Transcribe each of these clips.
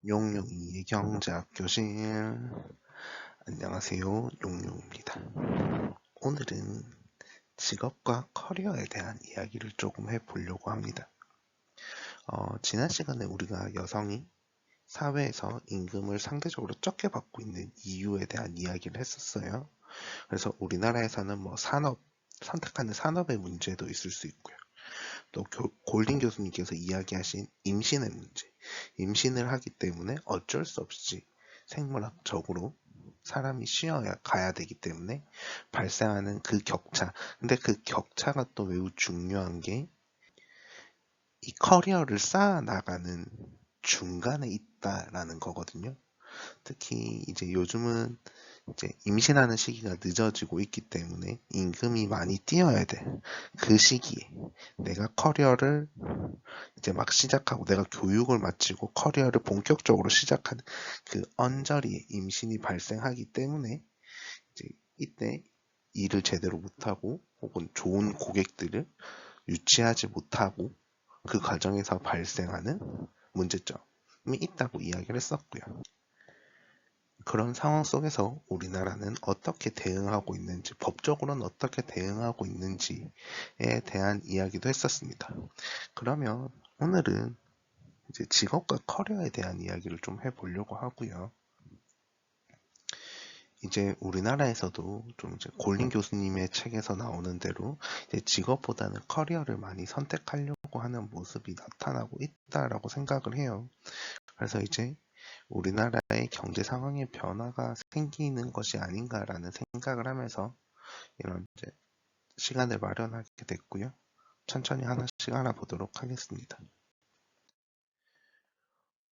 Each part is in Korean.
용용이의 경제학 교실. 안녕하세요, 용용입니다. 오늘은 직업과 커리어에 대한 이야기를 조금 해보려고 합니다. 지난 시간에 우리가 여성이 사회에서 임금을 상대적으로 적게 받고 있는 이유에 대한 이야기를 했었어요. 그래서 우리나라에서는 선택하는 산업의 문제도 있을 수 있고요. 또 골딩 교수님께서 이야기하신 임신의 문제. 임신을 하기 때문에 어쩔 수 없이 생물학적으로 사람이 쉬어야 가야 되기 때문에 발생하는 그 격차. 근데 그 격차가 또 매우 중요한 게 이 커리어를 쌓아나가는 중간에 있다라는 거거든요. 특히 이제 요즘은 이제 임신하는 시기가 늦어지고 있기 때문에 임금이 많이 뛰어야 돼. 그 시기에 내가 커리어를 이제 막 시작하고 내가 교육을 마치고 커리어를 본격적으로 시작하는 그 언저리에 임신이 발생하기 때문에 이제 이때 일을 제대로 못하고 혹은 좋은 고객들을 유치하지 못하고 그 과정에서 발생하는 문제점이 있다고 이야기를 했었고요. 그런 상황 속에서 우리나라는 어떻게 대응하고 있는지, 법적으로는 어떻게 대응하고 있는지에 대한 이야기도 했었습니다. 그러면 오늘은 이제 직업과 커리어에 대한 이야기를 좀 해보려고 하고요. 이제 우리나라에서도 좀 이제 골린 교수님의 책에서 나오는 대로 이제 직업보다는 커리어를 많이 선택하려고 하는 모습이 나타나고 있다라고 생각을 해요. 그래서 이제 우리나라의 경제 상황의 변화가 생기는 것이 아닌가라는 생각을 하면서 이런 이제 시간을 마련하게 됐고요. 천천히 하나씩 알아보도록 하겠습니다.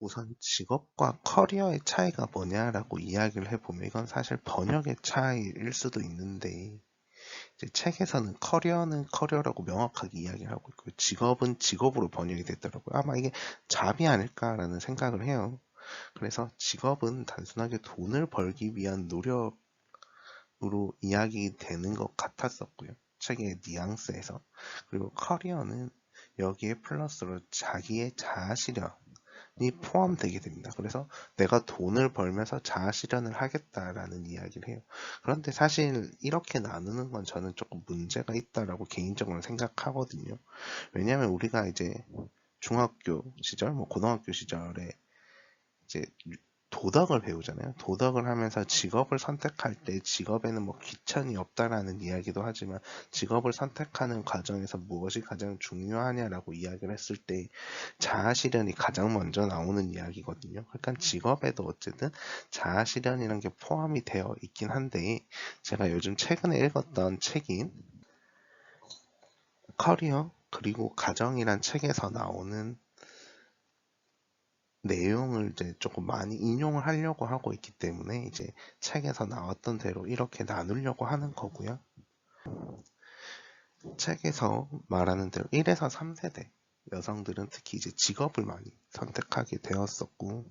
우선 직업과 커리어의 차이가 뭐냐라고 이야기를 해보면 이건 사실 번역의 차이일 수도 있는데 이제 책에서는 커리어는 커리어라고 명확하게 이야기를 하고 있고요. 직업은 직업으로 번역이 됐더라고요. 아마 이게 잡이 아닐까라는 생각을 해요. 그래서 직업은 단순하게 돈을 벌기 위한 노력으로 이야기되는 것 같았었고요. 책의 뉘앙스에서. 그리고 커리어는 여기에 플러스로 자기의 자아실현이 포함되게 됩니다. 그래서 내가 돈을 벌면서 자아실현을 하겠다라는 이야기를 해요. 그런데 사실 이렇게 나누는 건 저는 조금 문제가 있다라고 개인적으로 생각하거든요. 왜냐하면 우리가 이제 중학교 시절, 고등학교 시절에 이제 도덕을 배우잖아요. 도덕을 하면서 직업을 선택할 때 직업에는 귀천이 없다라는 이야기도 하지만 직업을 선택하는 과정에서 무엇이 가장 중요하냐라고 이야기를 했을 때 자아실현이 가장 먼저 나오는 이야기거든요. 그러니까 직업에도 어쨌든 자아실현이라는 게 포함이 되어 있긴 한데 제가 요즘 최근에 읽었던 책인 커리어 그리고 가정이란 책에서 나오는 내용을 이제 조금 많이 인용을 하려고 하고 있기 때문에 이제 책에서 나왔던 대로 이렇게 나누려고 하는 거고요. 책에서 말하는 대로 1에서 3세대 여성들은 특히 이제 직업을 많이 선택하게 되었었고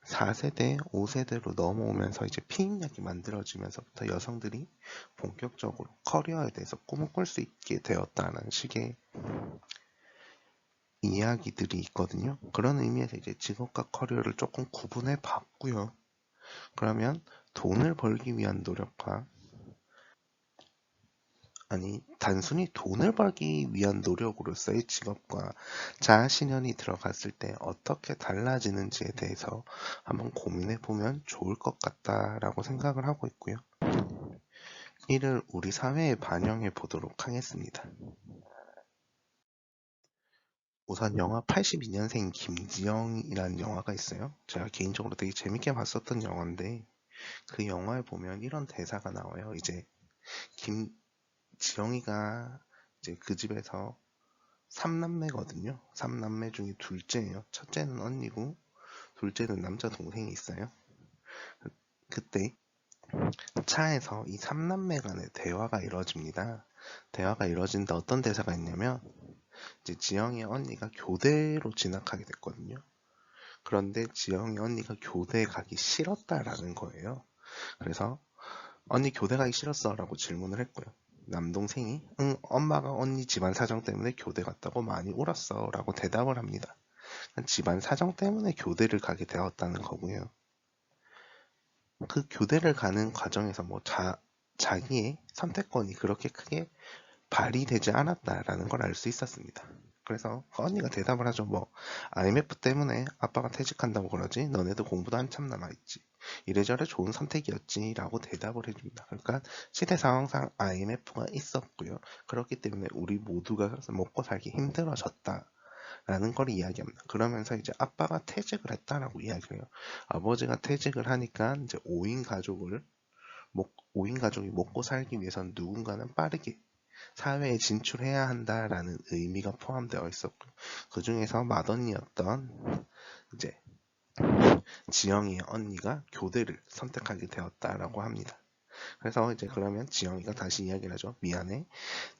4세대, 5세대로 넘어오면서 이제 피임약이 만들어지면서부터 여성들이 본격적으로 커리어에 대해서 꿈을 꿀 수 있게 되었다는 식의 이야기들이 있거든요. 그런 의미에서 이제 직업과 커리어를 조금 구분해 봤고요. 그러면 돈을 벌기 위한 노력과 단순히 돈을 벌기 위한 노력으로서의 직업과 자아실현이 들어갔을 때 어떻게 달라지는지에 대해서 한번 고민해 보면 좋을 것 같다라고 생각을 하고 있고요. 이를 우리 사회에 반영해 보도록 하겠습니다. 우선 영화 82년생 김지영이라는 영화가 있어요. 제가 개인적으로 되게 재밌게 봤었던 영화인데 그 영화에 보면 이런 대사가 나와요. 이제 지영이가 이제 그 집에서 3남매거든요. 3남매 중에 둘째예요. 첫째는 언니고 둘째는 남자 동생이 있어요. 그때 차에서 이 3남매 간의 대화가 이루어집니다. 대화가 이루어지는데 어떤 대사가 있냐면 이제 지영이 언니가 교대로 진학하게 됐거든요. 그런데 지영이 언니가 교대에 가기 싫었다라는 거예요. 그래서 언니 교대 가기 싫었어 라고 질문을 했고요. 남동생이 응 엄마가 언니 집안 사정 때문에 교대 갔다고 많이 울었어 라고 대답을 합니다. 집안 사정 때문에 교대를 가게 되었다는 거고요. 그 교대를 가는 과정에서 뭐 자기의 선택권이 그렇게 크게 발휘되지 않았다라는 걸 알 수 있었습니다. 그래서 그 언니가 대답을 하죠. 뭐 IMF 때문에 아빠가 퇴직한다고 그러지 너네도 공부도 한참 남아있지. 이래저래 좋은 선택이었지 라고 대답을 해줍니다. 그러니까 시대 상황상 IMF가 있었고요. 그렇기 때문에 우리 모두가 먹고 살기 힘들어졌다 라는 걸 이야기합니다. 그러면서 이제 아빠가 퇴직을 했다라고 이야기를 해요. 아버지가 퇴직을 하니까 이제 5인 가족이 먹고 살기 위해선 누군가는 빠르게 사회에 진출해야 한다라는 의미가 포함되어 있었고, 그 중에서 맏언니였던 이제 지영이의 언니가 교대를 선택하게 되었다라고 합니다. 그래서 이제 그러면 지영이가 다시 이야기를 하죠. 미안해.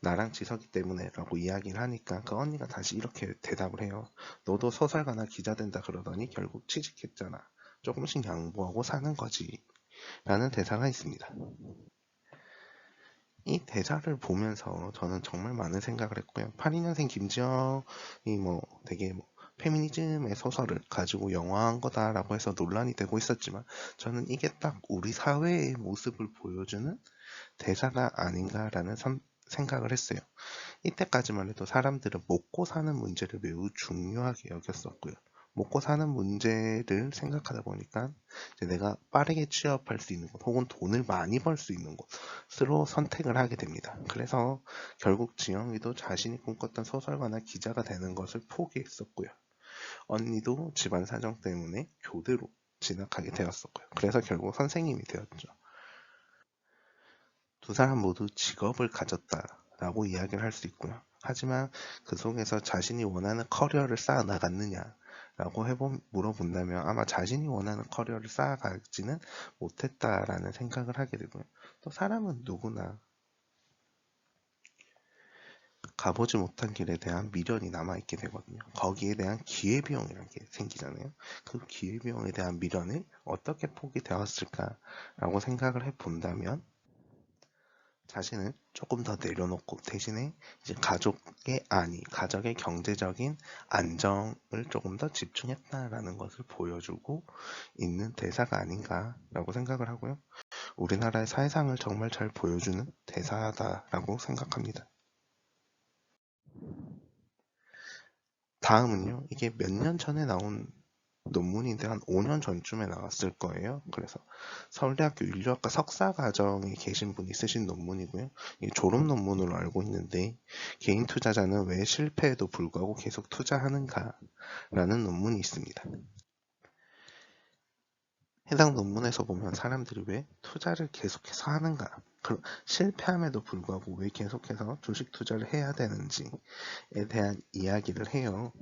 나랑 지석이 때문에 라고 이야기를 하니까 그 언니가 다시 이렇게 대답을 해요. 너도 소설가나 기자 된다 그러더니 결국 취직했잖아. 조금씩 양보하고 사는 거지. 라는 대사가 있습니다. 이 대사를 보면서 저는 정말 많은 생각을 했고요. 82년생 김지영이 뭐 되게 페미니즘의 소설을 가지고 영화한 거다라고 해서 논란이 되고 있었지만 저는 이게 딱 우리 사회의 모습을 보여주는 대사가 아닌가라는 생각을 했어요. 이때까지만 해도 사람들은 먹고 사는 문제를 매우 중요하게 여겼었고요. 먹고 사는 문제를 생각하다 보니까 이제 내가 빠르게 취업할 수 있는 곳 혹은 돈을 많이 벌 수 있는 곳으로 선택을 하게 됩니다. 그래서 결국 지영이도 자신이 꿈꿨던 소설가나 기자가 되는 것을 포기했었고요. 언니도 집안 사정 때문에 교대로 진학하게 되었었고요. 그래서 결국 선생님이 되었죠. 두 사람 모두 직업을 가졌다라고 이야기를 할 수 있고요. 하지만 그 속에서 자신이 원하는 커리어를 쌓아 나갔느냐라고 물어본다면 아마 자신이 원하는 커리어를 쌓아가지는 못했다라는 생각을 하게 되고요. 또 사람은 누구나 가보지 못한 길에 대한 미련이 남아있게 되거든요. 거기에 대한 기회비용이라는 게 생기잖아요. 그 기회비용에 대한 미련을 어떻게 포기되었을까라고 생각을 해본다면 자신을 조금 더 내려놓고 대신에 이제 가족의 경제적인 안정을 조금 더 집중했다라는 것을 보여주고 있는 대사가 아닌가라고 생각을 하고요. 우리나라의 사회상을 정말 잘 보여주는 대사다라고 생각합니다. 다음은요. 이게 몇 년 전에 나온 논문인데 한 5년 전쯤에 나왔을 거예요. 그래서 서울대학교 인류학과 석사과정에 계신 분이 쓰신 논문이고요. 졸업 논문으로 알고 있는데 개인 투자자는 왜 실패에도 불구하고 계속 투자하는가 라는 논문이 있습니다. 해당 논문에서 보면 사람들이 왜 투자를 계속해서 하는가, 실패함에도 불구하고 왜 계속해서 주식 투자를 해야 되는지에 대한 이야기를 해요.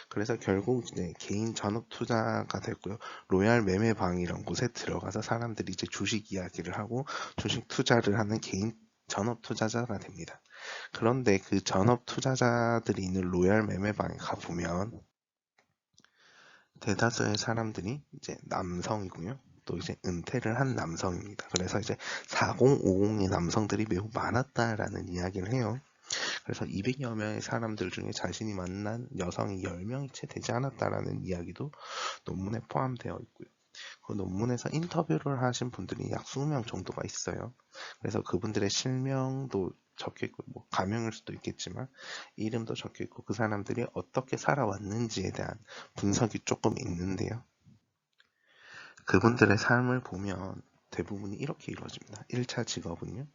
그래서 결국 이제 개인 전업 투자가 됐고요. 로얄 매매방이란 곳에 들어가서 사람들이 이제 주식 이야기를 하고 주식 투자를 하는 개인 전업 투자자가 됩니다. 그런데 그 전업 투자자들이 있는 로얄 매매방에 가보면 대다수의 사람들이 이제 남성이고요. 또 이제 은퇴를 한 남성입니다. 그래서 이제 4050의 남성들이 매우 많았다라는 이야기를 해요. 그래서 200여 명의 사람들 중에 자신이 만난 여성이 10명이 채 되지 않았다라는 이야기도 논문에 포함되어 있고요. 그 논문에서 인터뷰를 하신 분들이 약 20명 정도가 있어요. 그래서 그분들의 실명도 적혀있고, 뭐 가명일 수도 있겠지만 이름도 적혀있고 그 사람들이 어떻게 살아왔는지에 대한 분석이 조금 있는데요. 그분들의 삶을 보면 대부분이 이렇게 이루어집니다. 1차 직업은요.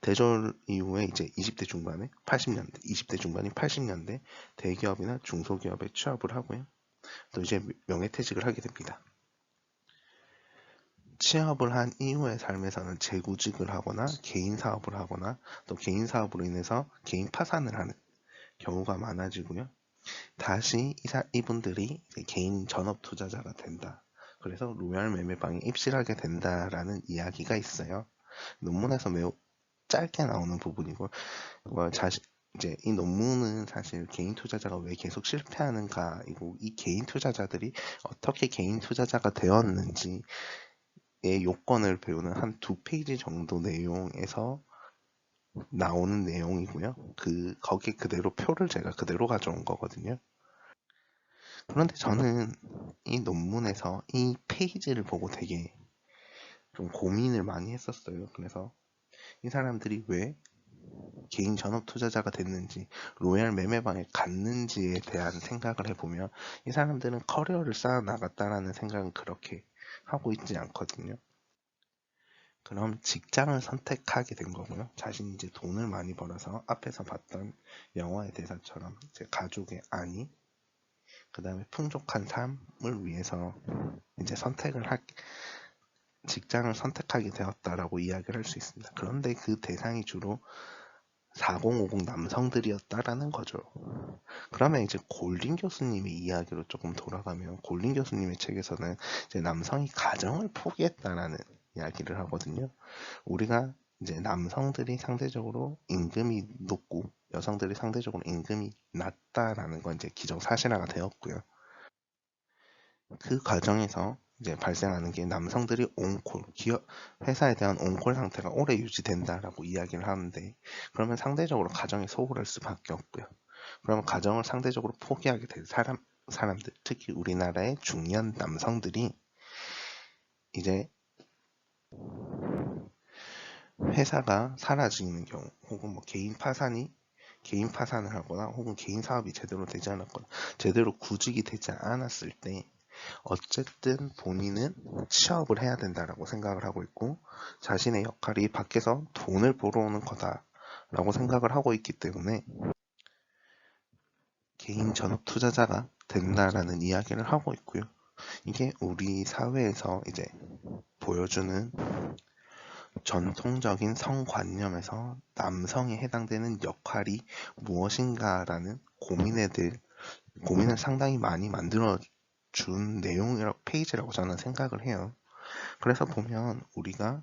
대졸 이후에 이제 20대 중반에 80년대, 20대 중반인 80년대 대기업이나 중소기업에 취업을 하고요. 또 이제 명예퇴직을 하게 됩니다. 취업을 한 이후의 삶에서는 재구직을 하거나 개인 사업을 하거나 또 개인 사업으로 인해서 개인 파산을 하는 경우가 많아지고요. 다시 이분들이 개인 전업 투자자가 된다. 그래서 로얄 매매방에 입실하게 된다라는 이야기가 있어요. 논문에서 매우 짧게 나오는 부분이고, 이제 이 논문은 사실 개인 투자자가 왜 계속 실패하는가이고, 이 개인 투자자들이 어떻게 개인 투자자가 되었는지의 요건을 배우는 한 2페이지 정도 내용에서 나오는 내용이고요. 거기 그대로 표를 제가 그대로 가져온 거거든요. 그런데 저는 이 논문에서 이 페이지를 보고 되게 좀 고민을 많이 했었어요. 그래서 이 사람들이 왜 개인 전업 투자자가 됐는지, 로얄 매매방에 갔는지에 대한 생각을 해보면 이 사람들은 커리어를 쌓아 나갔다라는 생각은 그렇게 하고 있지 않거든요. 그럼 직장을 선택하게 된 거고요. 자신이 이제 돈을 많이 벌어서 앞에서 봤던 영화의 대사처럼 이제 가족의 안위, 그 다음에 풍족한 삶을 위해서 이제 직장을 선택하게 되었다라고 이야기를 할 수 있습니다. 그런데 그 대상이 주로 4050 남성들이었다라는 거죠. 그러면 이제 골린 교수님의 이야기로 조금 돌아가면 골린 교수님의 책에서는 이제 남성이 가정을 포기했다라는 이야기를 하거든요. 우리가 이제 남성들이 상대적으로 임금이 높고 여성들이 상대적으로 임금이 낮다라는 건 이제 기정사실화가 되었고요. 그 과정에서 이제 발생하는 게 남성들이 회사에 대한 온콜 상태가 오래 유지된다라고 이야기를 하는데, 그러면 상대적으로 가정이 소홀할 수밖에 없고요. 그러면 가정을 상대적으로 포기하게 된 사람들, 특히 우리나라의 중년 남성들이 이제 회사가 사라지는 경우, 혹은 뭐 개인 파산을 하거나, 혹은 개인 사업이 제대로 되지 않았거나, 제대로 구직이 되지 않았을 때, 어쨌든 본인은 취업을 해야 된다라고 생각을 하고 있고, 자신의 역할이 밖에서 돈을 벌어오는 거다라고 생각을 하고 있기 때문에 개인 전업 투자자가 된다라는 이야기를 하고 있고요. 이게 우리 사회에서 이제 보여주는 전통적인 성관념에서 남성에 해당되는 역할이 무엇인가라는 고민을 상당히 많이 만들어 준 내용이라고 페이지라고 저는 생각을 해요. 그래서 보면 우리가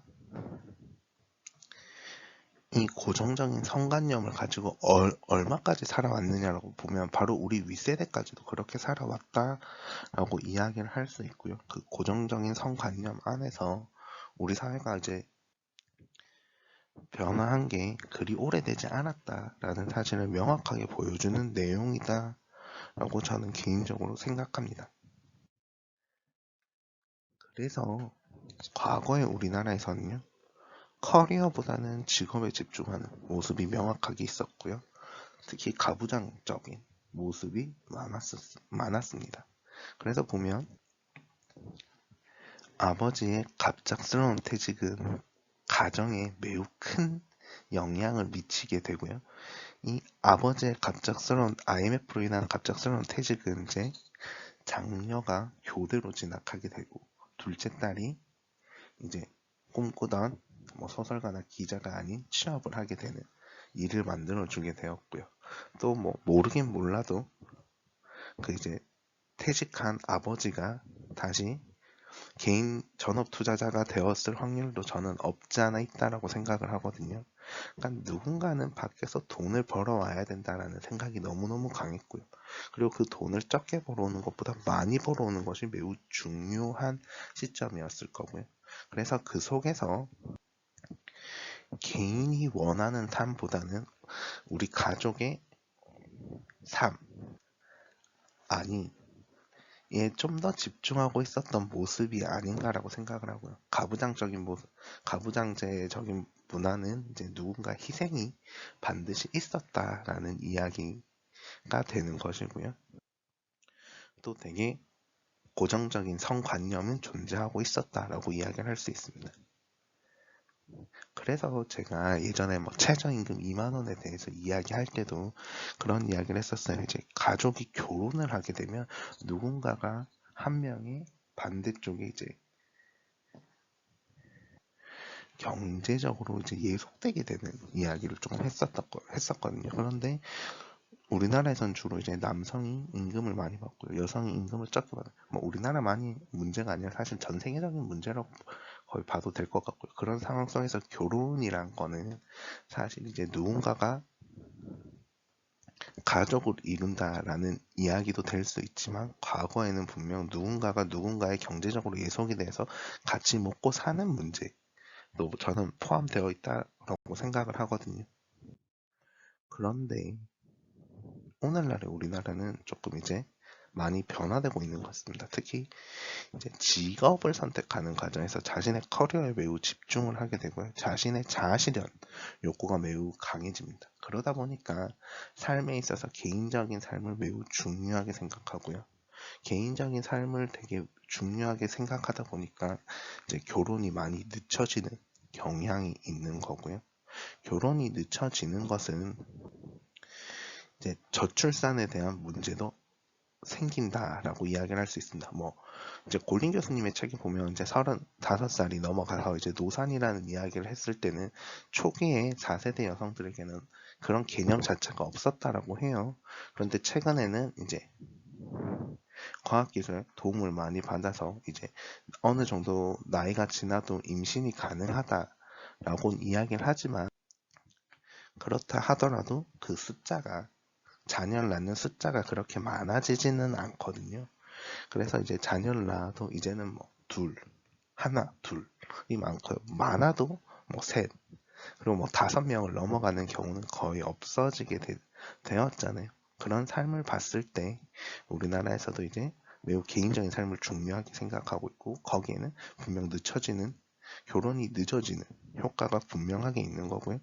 이 고정적인 성관념을 가지고 얼마까지 살아왔느냐라고 보면 바로 우리 윗세대까지도 그렇게 살아왔다라고 이야기를 할 수 있고요. 그 고정적인 성관념 안에서 우리 사회가 이제 변화한 게 그리 오래되지 않았다라는 사실을 명확하게 보여주는 내용이다라고 저는 개인적으로 생각합니다. 그래서 과거의 우리나라에서는요, 커리어보다는 직업에 집중하는 모습이 명확하게 있었고요. 특히 가부장적인 모습이 많았습니다. 그래서 보면 아버지의 갑작스러운 퇴직은 가정에 매우 큰 영향을 미치게 되고요. 이 아버지의 갑작스러운 IMF로 인한 갑작스러운 퇴직은 이제 장녀가 교대로 진학하게 되고, 둘째 딸이 이제 꿈꾸던 뭐 소설가나 기자가 아닌 취업을 하게 되는 일을 만들어 주게 되었고요. 또 뭐 모르긴 몰라도 그 이제 퇴직한 아버지가 다시 개인 전업 투자자가 되었을 확률도 저는 없지 않아 있다라고 생각을 하거든요. 그러니까 누군가는 밖에서 돈을 벌어와야 된다라는 생각이 너무너무 강했고요. 그리고 그 돈을 적게 벌어오는 것보다 많이 벌어오는 것이 매우 중요한 시점이었을 거고요. 그래서 그 속에서 개인이 원하는 삶보다는 우리 가족의 삶, 아니, 에 좀 더 집중하고 있었던 모습이 아닌가라고 생각을 하고요. 가부장제적인 문화는 이제 누군가 희생이 반드시 있었다라는 이야기가 되는 것이고요. 또 되게 고정적인 성관념은 존재하고 있었다라고 이야기를 할 수 있습니다. 그래서 제가 예전에 뭐 최저임금 2만 원에 대해서 이야기할 때도 그런 이야기를 했었어요. 이제 가족이 결혼을 하게 되면 누군가가 한 명이 반대쪽에 이제 경제적으로 이제 예속되게 되는 이야기를 조금 했었거든요. 그런데 우리나라에선 주로 이제 남성이 임금을 많이 받고 여성이 임금을 적게 받아요. 뭐 우리나라만이 문제가 아니라 사실 전 세계적인 문제라고 거의 봐도 될 것 같고요. 그런 상황 속에서 결혼이란 거는 사실 이제 누군가가 가족을 이룬다라는 이야기도 될 수 있지만, 과거에는 분명 누군가가 누군가의 경제적으로 예속이 돼서 같이 먹고 사는 문제도 저는 포함되어 있다고 생각을 하거든요. 그런데 오늘날의 우리나라는 조금 이제 많이 변화되고 있는 것 같습니다. 특히 이제 직업을 선택하는 과정에서 자신의 커리어에 매우 집중을 하게 되고요. 자신의 자아실현 욕구가 매우 강해집니다. 그러다 보니까 삶에 있어서 개인적인 삶을 매우 중요하게 생각하고요. 개인적인 삶을 되게 중요하게 생각하다 보니까 이제 결혼이 많이 늦춰지는 경향이 있는 거고요. 결혼이 늦춰지는 것은 이제 저출산에 대한 문제도 생긴다라고 이야기를 할 수 있습니다. 뭐 이제 골린 교수님의 책에 보면 이제 35살이 넘어가서 이제 노산이라는 이야기를 했을 때는 초기에 4세대 여성들에게는 그런 개념 자체가 없었다라고 해요. 그런데 최근에는 이제 과학기술 도움을 많이 받아서 이제 어느 정도 나이가 지나도 임신이 가능하다라고 이야기를 하지만 그렇다 하더라도 그 숫자가 자녀를 낳는 숫자가 그렇게 많아지지는 않거든요. 그래서 이제 자녀를 낳아도 이제는 뭐 둘, 하나, 둘이 많고요. 많아도 뭐 셋, 그리고 뭐 5명을 넘어가는 경우는 거의 없어지게 되었잖아요. 그런 삶을 봤을 때 우리나라에서도 이제 매우 개인적인 삶을 중요하게 생각하고 있고 거기에는 분명 늦춰지는 결혼이 늦어지는 효과가 분명하게 있는 거고요.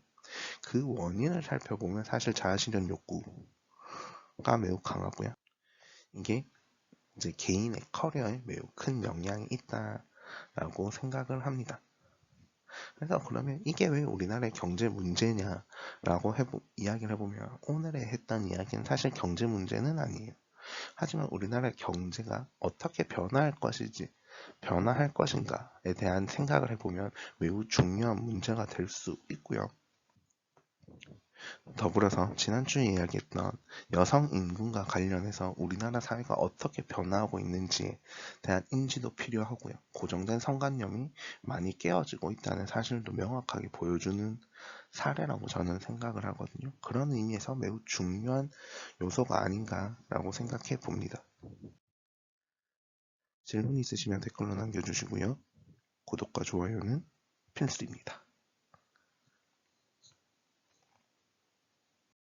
그 원인을 살펴보면 사실 자아실현 욕구가 매우 강하고요. 이게 이제 개인의 커리어에 매우 큰 영향이 있다라고 생각을 합니다. 그래서 그러면 이게 왜 우리나라의 경제 문제냐라고 이야기를 해보면 오늘에 했던 이야기는 사실 경제 문제는 아니에요. 하지만 우리나라의 경제가 어떻게 변화할 것인가에 대한 생각을 해보면 매우 중요한 문제가 될 수 있고요. 더불어서 지난주에 이야기했던 여성 인구과 관련해서 우리나라 사회가 어떻게 변화하고 있는지에 대한 인지도 필요하고요. 고정된 성관념이 많이 깨어지고 있다는 사실도 명확하게 보여주는 사례라고 저는 생각을 하거든요. 그런 의미에서 매우 중요한 요소가 아닌가라고 생각해 봅니다. 질문 있으시면 댓글로 남겨주시고요. 구독과 좋아요는 필수입니다.